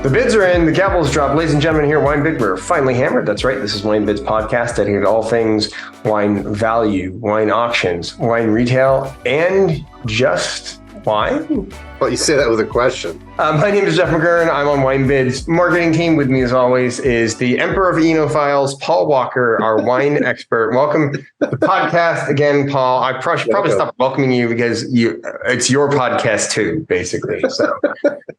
The bids are in, the gavel's dropped. Ladies and gentlemen, here at WineBid, we're finally hammered. That's right. This is WineBid's podcast dedicated to all things wine value, wine auctions, wine retail, and just wine. Well, you say that with a question. My name is Jeff McGurn. I'm on WineBid's marketing team. With me, as always, is the Emperor of Enophiles, Paul Walker, our wine expert. Welcome to the podcast again, Paul. I probably stopped welcoming you because it's your podcast too, basically. So,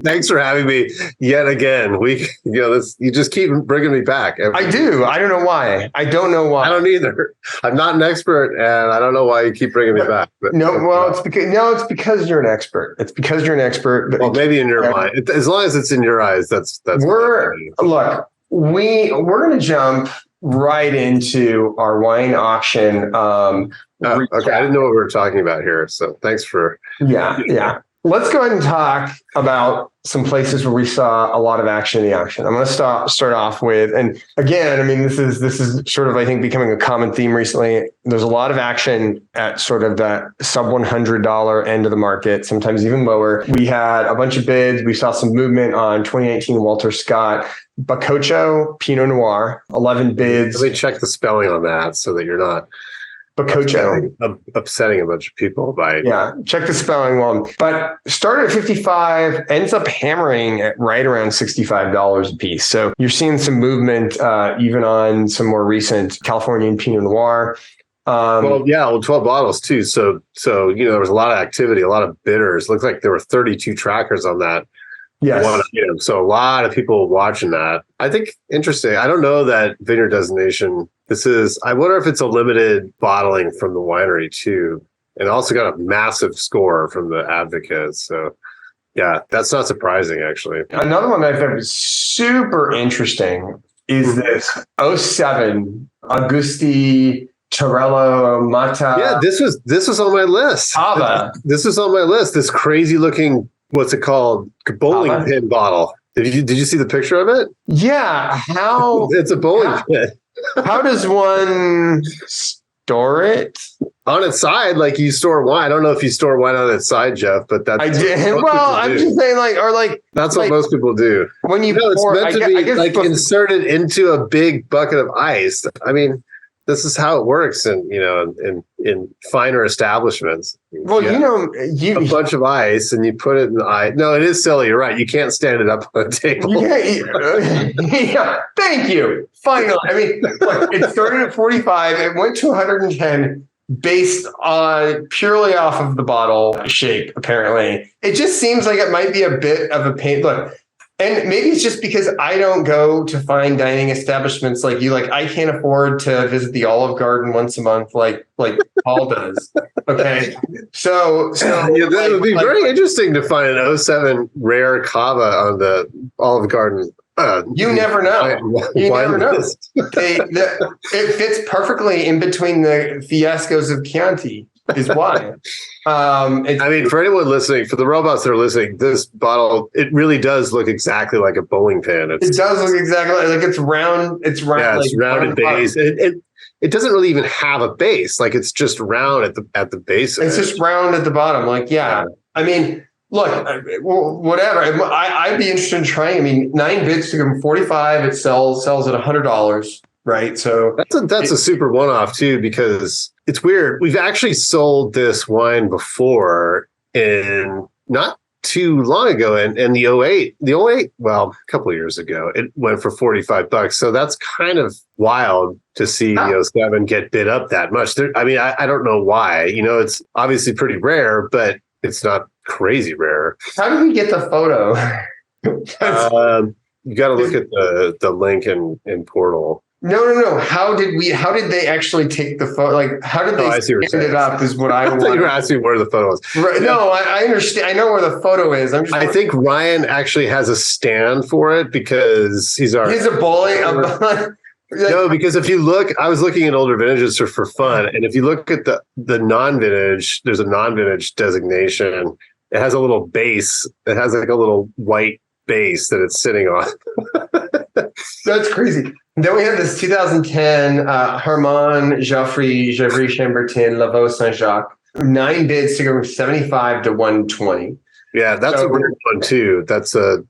thanks for having me yet again. You just keep bringing me back. I do. I don't know why. I don't either. I'm not an expert, and I don't know why you keep bringing me back. But, it's because you're an expert. It's because you're an expert. Well, maybe in your mind, as long as it's in your eyes, that's. We're going to jump right into our wine auction. Okay, I didn't know what we were talking about here, so thanks for. Yeah. Let's go ahead and talk about some places where we saw a lot of action in the auction. I'm going to start off with, and again, I mean, this is sort of, I think, becoming a common theme recently. There's a lot of action at sort of that sub $100 end of the market, sometimes even lower. We had a bunch of bids. We saw some movement on 2019 Walter Scott Bacoccio Pinot Noir, 11 bids. Let me check the spelling on that so that you're not Bacoccio. Upsetting a bunch of people by check the spelling one. But started at 55, ends up hammering at right around $65 a piece. So you're seeing some movement even on some more recent Californian Pinot Noir. 12 bottles too. So there was a lot of activity, a lot of bidders. Looks like there were 32 trackers on that. Yes. So a lot of people watching that. I think interesting. I don't know that vineyard designation. I wonder if it's a limited bottling from the winery too. And also got a massive score from the advocate. So yeah, that's not surprising actually. Another one that I thought was super interesting is this 07 Augusti Torello Mata. Yeah, this was on my list. This was on my list. This crazy looking, what's it called? Bowling pin bottle. Did you see the picture of it? Yeah. How? It's a bowling pin. How does one store it? On its side, like you store wine. I don't know if you store wine on its side, Jeff, but that's I did. Well, I'm just saying, that's what most people do. When you pour, it's meant to be inserted into a big bucket of ice. I mean, this is how it works in finer establishments. Well, a bunch of ice and you put it in the ice. No, it is silly. You're right. You can't stand it up on a table. Yeah. Thank you. Finally. I mean, look, it started at 45. It went to 110 based on purely off of the bottle shape, apparently. It just seems like it might be a bit of a pain. Look, and maybe it's just because I don't go to fine dining establishments like you. Like I can't afford to visit the Olive Garden once a month, like Paul does. Okay, so that would be very interesting to find an 07 rare cava on the Olive Garden. You never know. You never know. It fits perfectly in between the fiascos of Chianti. Is why. For anyone listening, for the robots that are listening, this bottle, it really does look exactly like a bowling pin. It does look exactly like it's round. It's round. Yeah, it's rounded base. It doesn't really even have a base. Like it's just round at the base. It's just round at the bottom. I mean, look, whatever. I'd be interested in trying. I mean, 9 bids to go from 45. It sells at $100. Right. So that's a super one-off too, because it's weird. We've actually sold this wine before in not too long ago in the 08, well, a couple of years ago, it went for $45. So that's kind of wild to see the 07 get bid up that much. I don't know why, it's obviously pretty rare, but it's not crazy rare. How did we get the photo? You got to look at the link in Portal. No. How did they actually take the photo? Like, how did they stand it up is what I want. You were asking where the photo was. Right. No, I understand. I know where the photo is. I think Ryan actually has a stand for it because he's a bowling. No, because if you look, I was looking at older vintages for fun. And if you look at the non-vintage, there's a non-vintage designation. It has a little base. It has like a little white base that it's sitting on. That's crazy. Then we have this 2010 Herman Geoffroy Chambertin Lavaux Saint-Jacques. 9 bids to go from 75 to 120. Yeah, that's a weird one too. That's a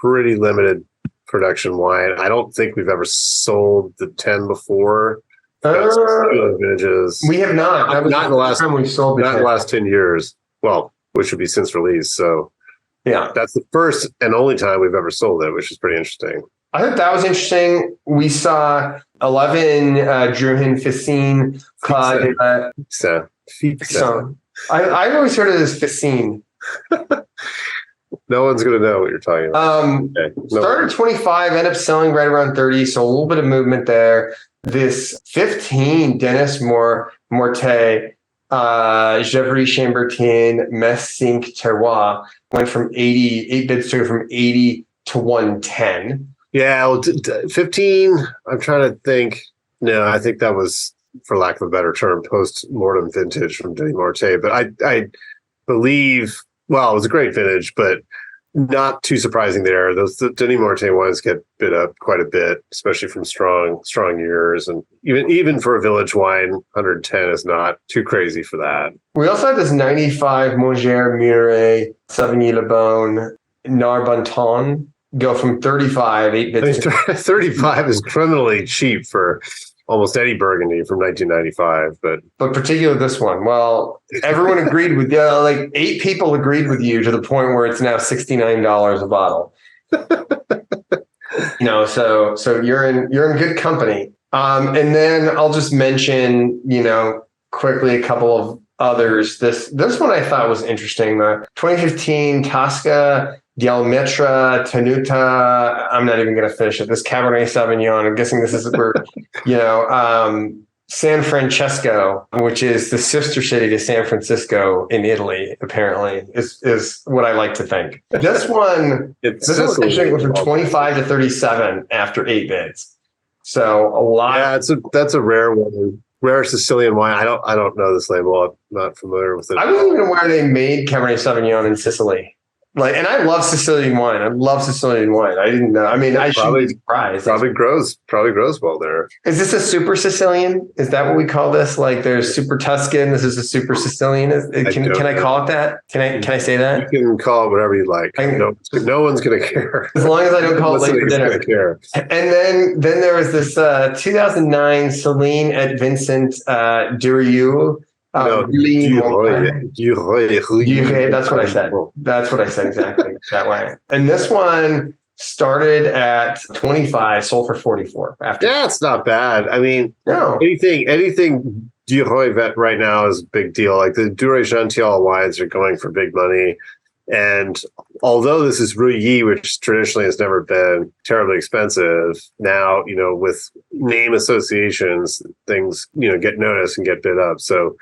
pretty limited production wine. I don't think we've ever sold the 10 before. Vintages. We have not. That was not in the last time we sold not in the last 10 years. Well, which would be since release. So yeah, that's the first and only time we've ever sold it, which is pretty interesting. I thought that was interesting. We saw 11 Druhin Ficine. I've always heard of it as Ficine. No one's going to know what you're talking about. Okay. Started 25, ended up selling right around 30, so a little bit of movement there. This 15 Dennis Morte, Gevrey Chambertin, Messink Terroir went from 8 bids to go from 80 to 110. Yeah, well, 15, I'm trying to think. No, I think that was, for lack of a better term, post-mortem vintage from Denis Morte. But I believe, well, it was a great vintage, but not too surprising there. The Denis Morte wines get bid up quite a bit, especially from strong years. And even for a village wine, 110 is not too crazy for that. We also had this 95 Mongère Murray, Savigny-le-Bon, Narbonton go from 35, 8 bids. 35 is criminally cheap for almost any Burgundy from 1995, but particularly this one. Well, everyone agreed with you. Like 8 people agreed with you to the point where it's now $69 a bottle. So you're in good company. And then I'll just mention, quickly a couple of others. This one I thought was interesting. The 2015 Tasca Dialmetra Tenuta. I'm not even going to finish it. This Cabernet Sauvignon. I'm guessing this is where, San Francesco, which is the sister city to San Francisco in Italy, apparently, is what I like to think. This one was from 25 to 37 after 8 bids. So a lot. Yeah, that's a rare one. Rare Sicilian wine. I don't know this label. I'm not familiar with it. I wasn't even aware they made Cabernet Sauvignon in Sicily. And I love Sicilian wine. I didn't know. I mean, I shouldn't be surprised. Probably grows well there. Is this a super Sicilian? Is that what we call this? Like there's super Tuscan. This is a super Sicilian. Can I call it that? Can I say that? You can call it whatever you like. No one's going to care. As long as I don't call it late for dinner. Care. And then there was this 2009 Celine et Vincent Durieux. Duret. That's what I said. That's what I said exactly that way. And this one started at 25, sold for 44. Yeah, it's not bad. I mean, no. anything Duret right now is a big deal. Like the Duret Gential wines are going for big money. And although this is Rouilly, which traditionally has never been terribly expensive, now, with name associations, things, get noticed and get bid up. So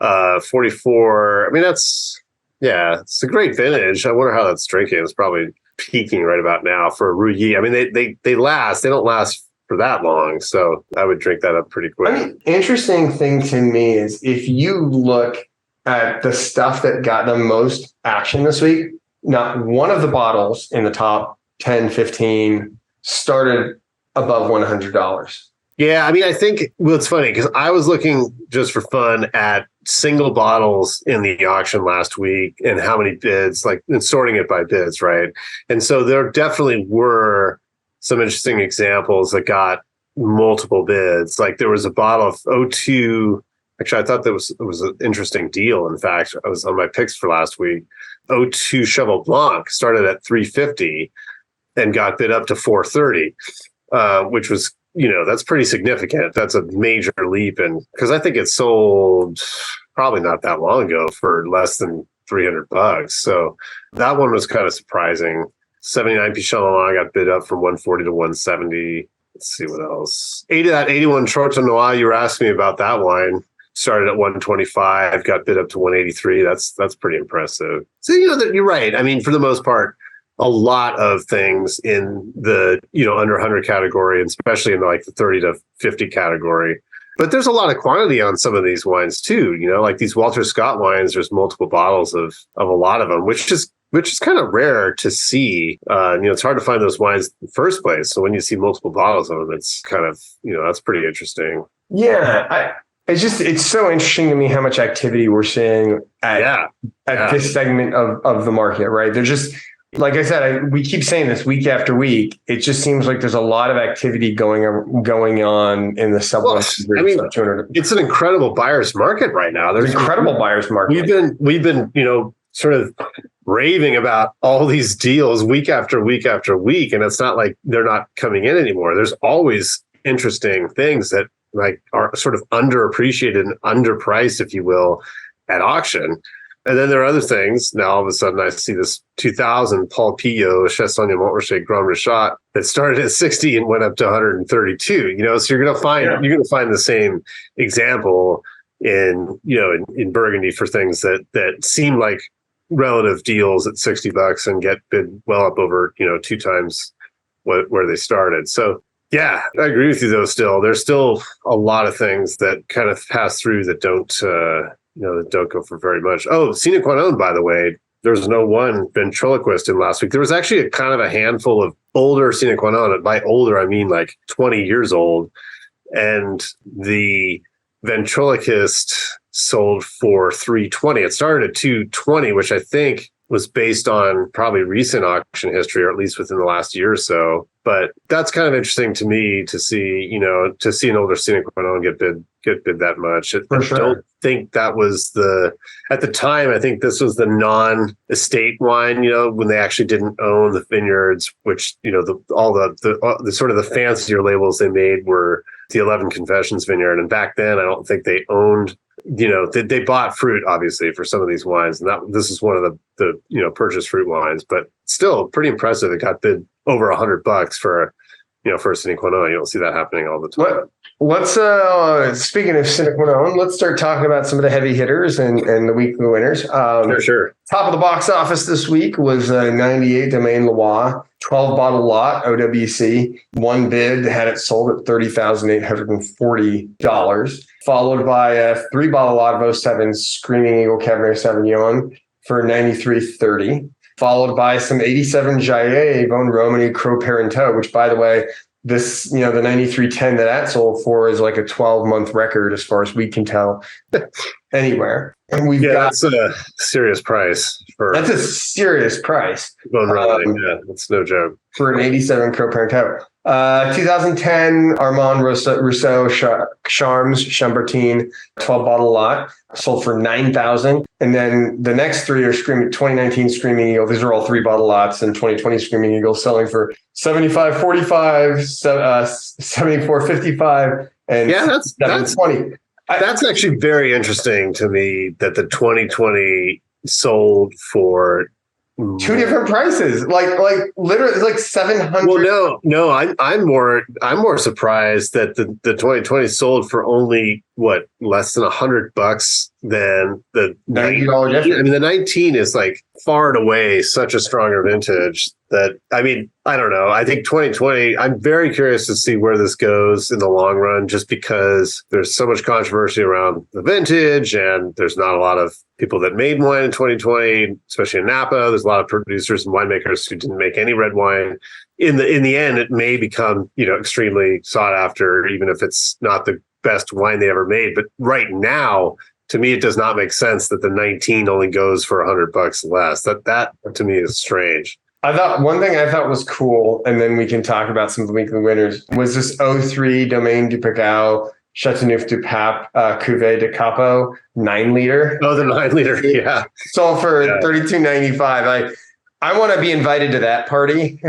44, I mean, it's a great vintage. I wonder how that's drinking. It's probably peaking right about now for Rouilly. I mean, they don't last for that long. So I would drink that up pretty quick. I mean, interesting thing to me is if you look at the stuff that got the most action this week, not one of the bottles in the top 10, 15 started above $100. Yeah, I mean, I think, it's funny because I was looking just for fun at single bottles in the auction last week and how many bids, and sorting it by bids, right? And so there definitely were some interesting examples that got multiple bids. Like there was a bottle of O2. Actually, I thought it was an interesting deal. In fact, I was on my picks for last week. O2 Cheval Blanc started at $350 and got bid up to $430, which was, that's pretty significant. That's a major leap. And because I think it sold probably not that long ago for less than $300. So that one was kind of surprising. 79 Pichon got bid up from 140 to 170. Let's see what else. 81 Trotton Noir, you were asking me about that wine. Started at 125, got bid up to 183. That's pretty impressive. So, you're right. I mean, for the most part, a lot of things in the, under 100 category, and especially in the 30 to 50 category. But there's a lot of quantity on some of these wines too. Like these Walter Scott wines, there's multiple bottles of a lot of them, which is kind of rare to see. It's hard to find those wines in the first place. So when you see multiple bottles of them, it's kind of, that's pretty interesting. Yeah. It's so interesting to me how much activity we're seeing at this segment of the market, right? They're just, Like I said, we keep saying this week after week. It just seems like there's a lot of activity going on in the sub 100. I mean, sub 200. it's an incredible buyer's market right now. There's incredible buyer's market. We've been, sort of raving about all these deals week after week after week, and it's not like they're not coming in anymore. There's always interesting things that like are sort of underappreciated and underpriced, if you will, at auction. And then there are other things. Now, all of a sudden, I see this 2000 Paul Pillo Chassagne Montrachet Grand Rachat that started at 60 and went up to 132. So you're going to find the same example in Burgundy for things that seem like relative deals at $60 and get bid well up over 2 times where they started. So yeah, I agree with you though. Still, there's still a lot of things that kind of pass through that don't that don't go for very much. Oh, Sine Qua Non, by the way, there's no one ventriloquist in last week. There was actually a kind of a handful of older Sine Qua Non. By older, I mean like 20 years old. And the ventriloquist sold for $320. It started at $220, which I think was based on probably recent auction history, or at least within the last year or so. But that's kind of interesting to me to see, an older Sine Qua Non get bid that much. For sure. I don't think that was at the time, I think this was the non-estate wine, when they actually didn't own the vineyards, which, all the sort of the fancier labels they made were the 11 Confessions vineyard. And back then, I don't think they owned, they bought fruit, obviously, for some of these wines. And this is one of the purchased fruit wines, but still pretty impressive. It got bid over $100 for a Sine Qua Non. You don't see that happening all the time. Let's speaking of Sine Qua Non, let's start talking about some of the heavy hitters and the weekly winners. Sure. Top of the box office this week was 98 Domaine Loire, 12 bottle lot, OWC. One bid had it sold at $30,840, followed by a 3 bottle lot of 07 Screaming Eagle Cabernet Sauvignon for $93.30, followed by some 87 Jaillet Von Romani Cros Parenteau, which, by the way, this, the 9310 that sold for is like a 12-month record as far as we can tell anywhere. And that's a serious price. That's a serious price. Von Romani, that's no joke. For an 87 Cros Parenteau. 2010 Armand Rousseau Charmes Chambertin 12 bottle lot sold for $9,000. And then the next 3 are 2019 Screaming Eagle. These are all 3 bottle lots, and 2020 Screaming Eagle selling for $75.45, $74.55, and that's $720. That's actually very interesting to me that the 2020 sold for 2 different prices, like literally like 700. Well, no, I'm more surprised that the 2020 sold for only less than $100 than the $90 difference. I mean, the 19 is like far and away such a stronger vintage that, I mean, I don't know. I think 2020, I'm very curious to see where this goes in the long run, just because there's so much controversy around the vintage, and there's not a lot of people that made wine in 2020, especially in Napa. There's a lot of producers and winemakers who didn't make any red wine. In the end, it may become, extremely sought after, even if it's not the best wine they ever made. But right now, to me, it does not make sense that the 19 only goes for $100 less. That to me is strange. I thought one thing I thought was cool, and then we can talk about some of the weekly winners, was this 03 Domaine du Picard Chateauneuf du Pape Cuvée de Capo 9 liter. Oh, the 9 liter, yeah. Sold for $32.95. I want to be invited to that party.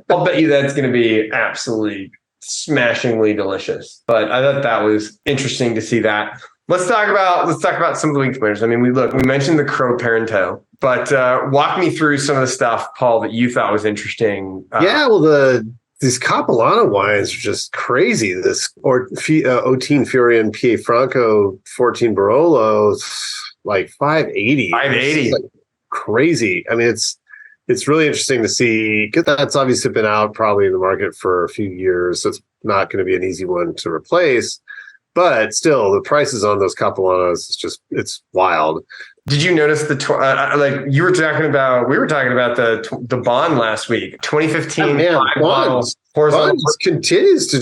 I'll bet you that's going to be absolutely smashingly delicious. But I thought that was interesting to see that. Let's talk about some of the weekly winners. I mean, we mentioned the Cros Parenteau, but walk me through some of the stuff, Paul, that you thought was interesting. These Capilano wines are just crazy. This Otin Furian Pie Franco 14 Barolo, like 580. 580. Like crazy. I mean, it's really interesting to see, because that's obviously been out probably in the market for a few years. So it's not going to be an easy one to replace. But still, the prices on those Capilanos it's wild. Did you notice we were talking about the Bond last week, 2015 Bond continues to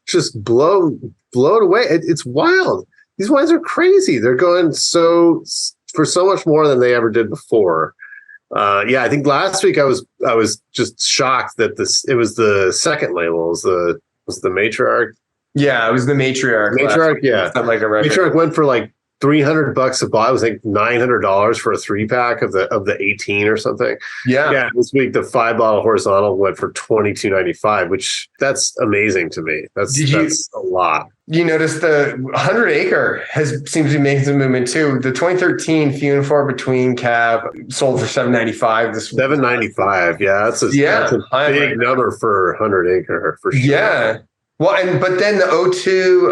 just blow it away. It's wild. These wines are crazy. They're going for so much more than they ever did before. Yeah, I think last week I was just shocked that it was the second label, was the Matriarch. Yeah, it was the Matriarch. Matriarch, yeah. Not like a record. Matriarch went for like $300 a bottle. It was like $900 for a 3-pack of the 18 or something. Yeah. This week the 5-bottle horizontal went for $22.95, which that's amazing to me. That's a lot. You notice the 100 Acre seems to be making some movement too. The 2013 Few and Far Between cab sold for $795. $795. Yeah, that's a big number for 100 Acre for sure. Yeah. Well, but then the O2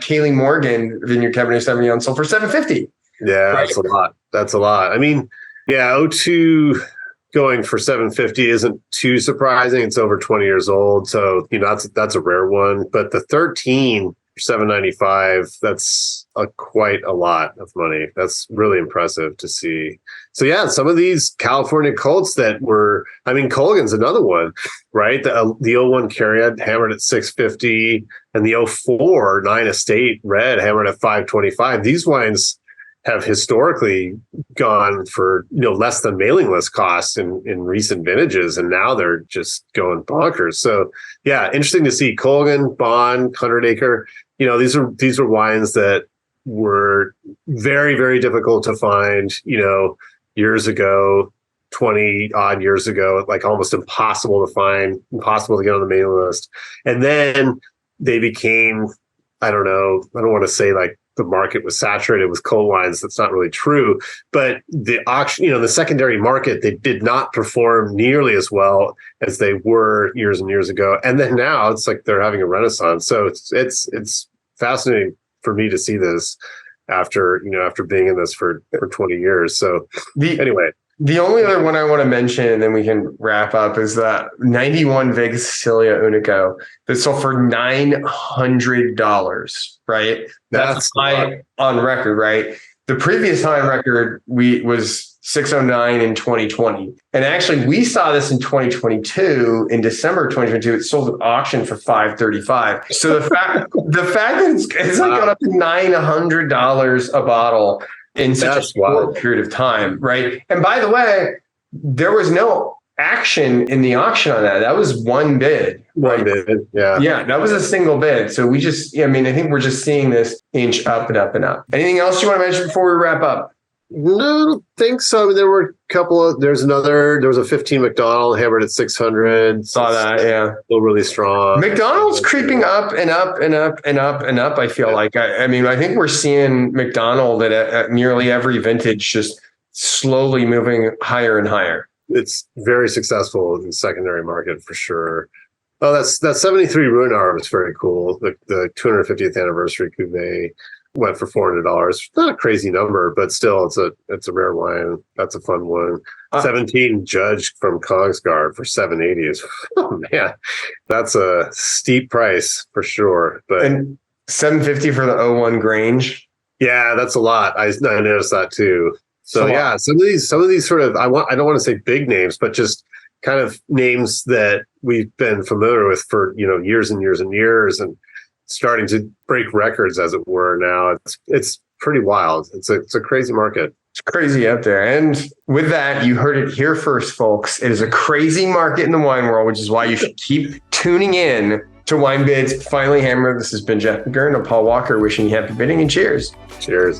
Kaylee Morgan Vineyard Cabernet Sauvignon sold for $750. Yeah, right? That's a lot. I mean, yeah, O2 going for $750 isn't too surprising. It's over 20 years old, so that's a rare one. But the 13 for $795, that's quite a lot of money. That's really impressive to see. So yeah, some of these California Colts Colgan's another one, right? The 01 Cariad hammered at $650, and the 04 9 Estate Red hammered at $525. These wines have historically gone for less than mailing list costs in recent vintages, and now they're just going bonkers. So yeah, interesting to see Colgan, Bond, 100 Acre. These are wines that were very, very difficult to find, years ago, 20 odd years ago, like almost impossible to find, impossible to get on the mailing list. And then they became, I don't want to say like the market was saturated with cold wines. That's not really true. But the auction, the secondary market, they did not perform nearly as well as they were years and years ago. And then now it's like they're having a renaissance. So it's fascinating for me to see this after being in this for 20 years. So anyway. The only other one I want to mention, and then we can wrap up, is that 91 Vega Sicilia Unico that sold for $900, right? That's high on record, right? The previous high on record was 609 in 2020. And actually, we saw this in 2022, in December 2022, it sold at auction for $535. So the fact that it's like gone up to $900 a bottle in such a short period of time, right? And by the way, there was no action in the auction on that. That was one bid. One bid, yeah. Yeah, that was a single bid. So I think we're just seeing this inch up and up and up. Anything else you want to mention before we wrap up? No, I don't think so. I mean, there were a couple there was a 15 McDonald hammered at 600. Saw that, yeah. Still really strong. McDonald's creeping up and up and up and up and up, I feel like. I think we're seeing McDonald at nearly every vintage just slowly moving higher and higher. It's very successful in the secondary market for sure. Oh, that 73 Ruinart was very cool. The 250th anniversary cuvee went for $400. Not a crazy number, but still, it's a rare wine. That's a fun one. 17 Judge from Kongsgaard for $780 is, oh man, that's a steep price for sure. But and $750 for the 01 Grange. Yeah, that's a lot. I noticed that too. So yeah, some of these sort of I don't want to say big names, but just kind of names that we've been familiar with for years and years and years, and starting to break records, as it were. Now it's pretty wild. It's a crazy market. It's crazy out there. And with that, you heard it here first, folks. It is a crazy market in the wine world, which is why you should keep tuning in to WineBid's Finally Hammered. This has been Jeff McGurn and Paul Walker wishing you happy bidding, and cheers. Cheers.